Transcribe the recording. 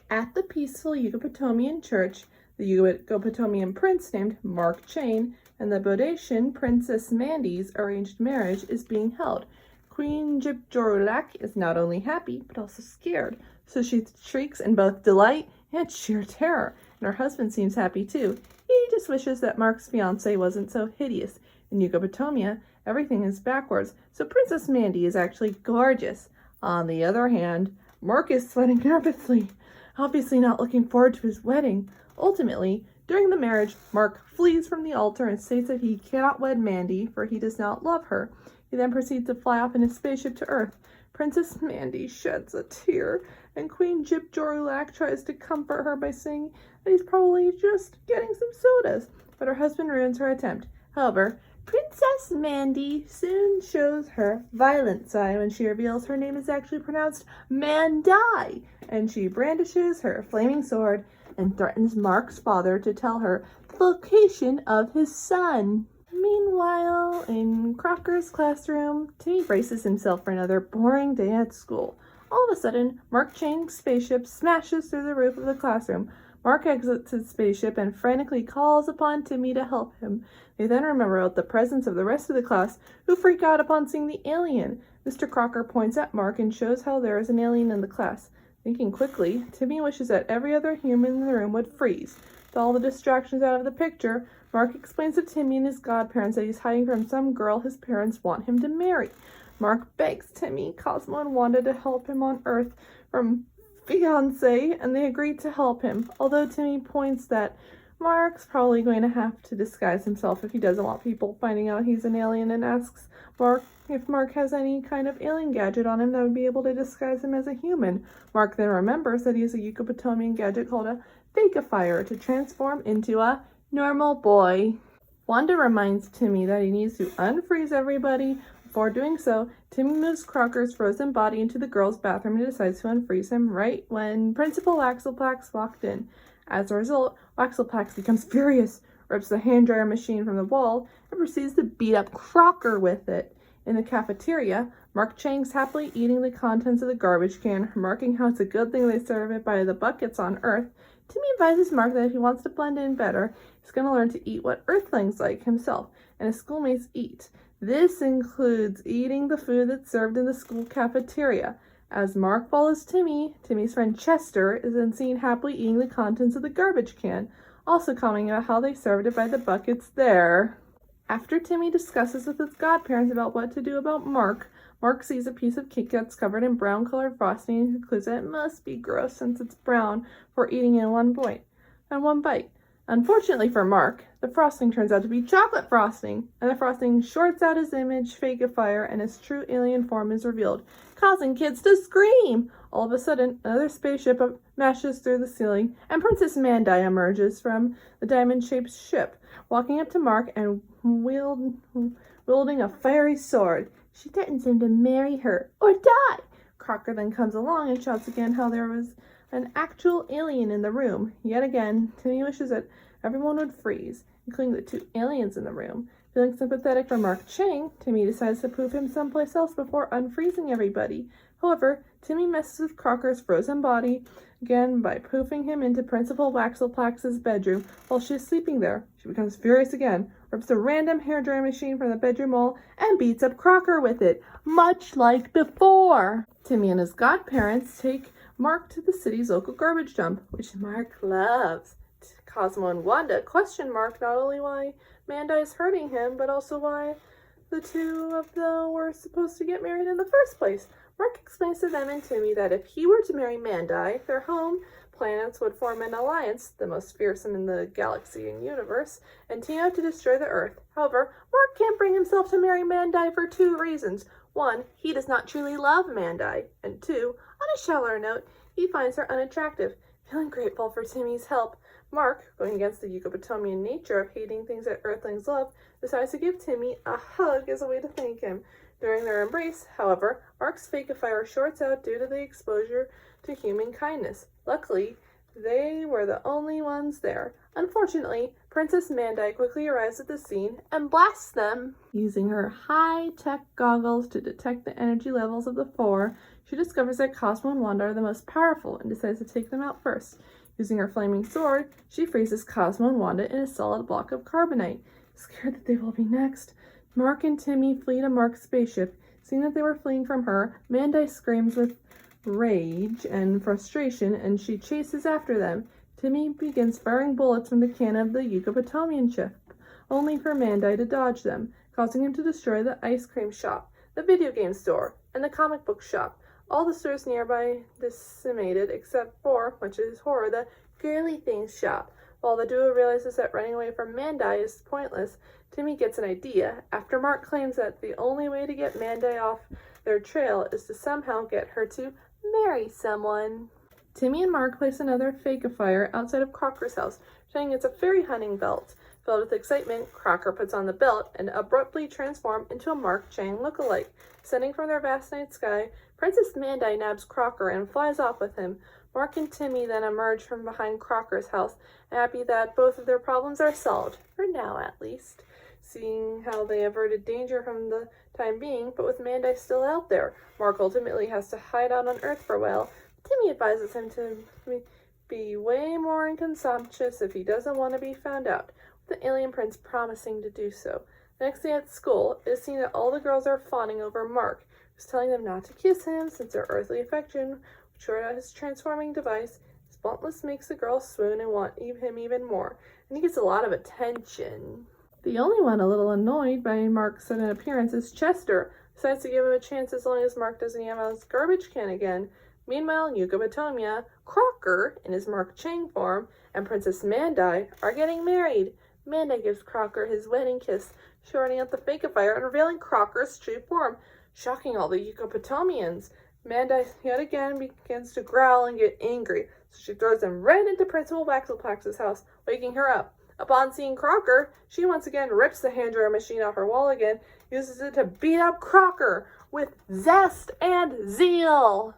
At the peaceful Yucateconian church, the Yucateconian prince named Mark Chang and the Bodatian Princess Mandie's arranged marriage is being held. Queen Jipjorulak is not only happy, but also scared, so she shrieks in both delight and sheer terror, and her husband seems happy too. He just wishes that Mark's fiancée wasn't so hideous. In Yucapotomia, everything is backwards, so Princess Mandie is actually gorgeous. On the other hand, Mark is sweating nervously, obviously not looking forward to his wedding. Ultimately, during the marriage, Mark flees from the altar and states that he cannot wed Mandie, for he does not love her. He then proceeds to fly off in his spaceship to Earth. Princess Mandie sheds a tear, and Queen Jipjorulak tries to comfort her by saying that he's probably just getting some sodas, but her husband ruins her attempt. However, Princess Mandie soon shows her violent side when she reveals her name is actually pronounced Mandie, and she brandishes her flaming sword and threatens Mark's father to tell her the location of his son. Meanwhile, in Crocker's classroom, Timmy braces himself for another boring day at school. All of a sudden, Mark Chang's spaceship smashes through the roof of the classroom. Mark exits his spaceship and frantically calls upon Timmy to help him. They then remember about the presence of the rest of the class, who freak out upon seeing the alien. Mr. Crocker points at Mark and shows how there is an alien in the class. Thinking quickly, Timmy wishes that every other human in the room would freeze. With all the distractions out of the picture, Mark explains to Timmy and his godparents that he's hiding from some girl his parents want him to marry. Mark begs Timmy, Cosmo, and Wanda to help him on Earth from fiancé, and they agree to help him, although Timmy points that Mark's probably going to have to disguise himself if he doesn't want people finding out he's an alien, and asks Mark if Mark has any kind of alien gadget on him that would be able to disguise him as a human. Mark then remembers that he has a Yucateconian gadget called a Fakifier to transform into a normal boy. Wanda reminds Timmy that he needs to unfreeze everybody. Before doing so, Timmy moves Crocker's frozen body into the girls' bathroom and decides to unfreeze him right when Principal Waxelplax walked in. As a result, Waxelplax becomes furious, rips the hand dryer machine from the wall, and proceeds to beat up Crocker with it. In the cafeteria, Mark Chang's happily eating the contents of the garbage can, remarking how it's a good thing they serve it by the buckets on Earth. Timmy advises Mark that if he wants to blend in better, he's going to learn to eat what Earthlings like himself and his schoolmates eat. This includes eating the food that's served in the school cafeteria. As Mark follows Timmy's friend Chester is then seen happily eating the contents of the garbage can, also commenting about how they served it by the buckets there. After Timmy discusses with his godparents about what to do about Mark sees a piece of Kit Kat's covered in brown-colored frosting and concludes that it must be gross since it's brown for eating in one bite. Unfortunately for Mark, the frosting turns out to be chocolate frosting, and the frosting shorts out his image, Fakifier, and his true alien form is revealed, causing kids to scream. All of a sudden, another spaceship smashes through the ceiling, and Princess Mandie emerges from the diamond-shaped ship, walking up to Mark and wielding a fiery sword. She threatens him to marry her or die. Crocker then comes along and shouts again how there was an actual alien in the room. Yet again, Timmy wishes that everyone would freeze, including the two aliens in the room. Feeling sympathetic for Mark Chang, Timmy decides to poof him someplace else before unfreezing everybody. However, Timmy messes with Crocker's frozen body again by poofing him into Principal Waxelplax's bedroom while she's sleeping there. She becomes furious again, rips a random hairdryer machine from the bedroom wall, and beats up Crocker with it, much like before. Timmy and his godparents take Mark to the city's local garbage dump, which Mark loves. Cosmo and Wanda question Mark not only why Mandie is hurting him, but also why the two of them were supposed to get married in the first place. Mark explains to them and Timmy that if he were to marry Mandie, their home planets would form an alliance, the most fearsome in the galaxy and universe, and team up to destroy the Earth. However, Mark can't bring himself to marry Mandie for two reasons. One, he does not truly love Mandie, and two, on a shallower note, he finds her unattractive. Feeling grateful for Timmy's help, Mark, going against the Yucateconian nature of hating things that Earthlings love, decides to give Timmy a hug as a way to thank him. During their embrace, however, Mark's Fakifier shorts out due to the exposure to human kindness. Luckily, They were the only ones there. Unfortunately, Princess Mandie quickly arrives at the scene and blasts them. Using her high-tech goggles to detect the energy levels of the four, she discovers that Cosmo and Wanda are the most powerful and decides to take them out first. Using her flaming sword, she freezes Cosmo and Wanda in a solid block of carbonite. Scared that they will be next, Mark and Timmy flee to Mark's spaceship. Seeing that they were fleeing from her, Mandie screams with rage and frustration, and she chases after them. Timmy begins firing bullets from the cannon of the Yucatonian ship, only for Mandie to dodge them, causing him to destroy the ice cream shop, the video game store, and the comic book shop. All the stores nearby decimated, except for, much to his horror, the girly things shop. While the duo realizes that running away from Mandie is pointless, Timmy gets an idea. After Mark claims that the only way to get Mandie off their trail is to somehow get her to marry someone. Timmy and Mark place another fake-a-fire outside of Crocker's house, saying it's a fairy hunting belt. Filled with excitement, Crocker puts on the belt and abruptly transforms into a Mark Chang look-alike. Descending from their vast night sky, Princess Mandie nabs Crocker and flies off with him. Mark and Timmy then emerge from behind Crocker's house, happy that both of their problems are solved, for now at least. Seeing how they averted danger from the time being, but with Mandie still out there, Mark ultimately has to hide out on Earth for a while. Timmy advises him to be way more inconspicuous if he doesn't want to be found out, with the alien prince promising to do so. The next day at school, it is seen that all the girls are fawning over Mark, who's telling them not to kiss him since their earthly affection, which short out his transforming device. His bluntness makes the girls swoon and want him even more, and he gets a lot of attention. The only one a little annoyed by Mark's sudden appearance is Chester, who decides to give him a chance as long as Mark doesn't have his garbage can again. Meanwhile, in Yucatania, Crocker, in his Mark Chang form, and Princess Mandie are getting married. Mandie gives Crocker his wedding kiss, shorting out the fake-a-fire and revealing Crocker's true form, shocking all the Yucatonians. Mandie yet again begins to growl and get angry, so she throws him right into Principal Waxelpax's house, waking her up. Upon seeing Crocker, she once again rips the hand dryer machine off her wall again, uses it to beat up Crocker with zest and zeal.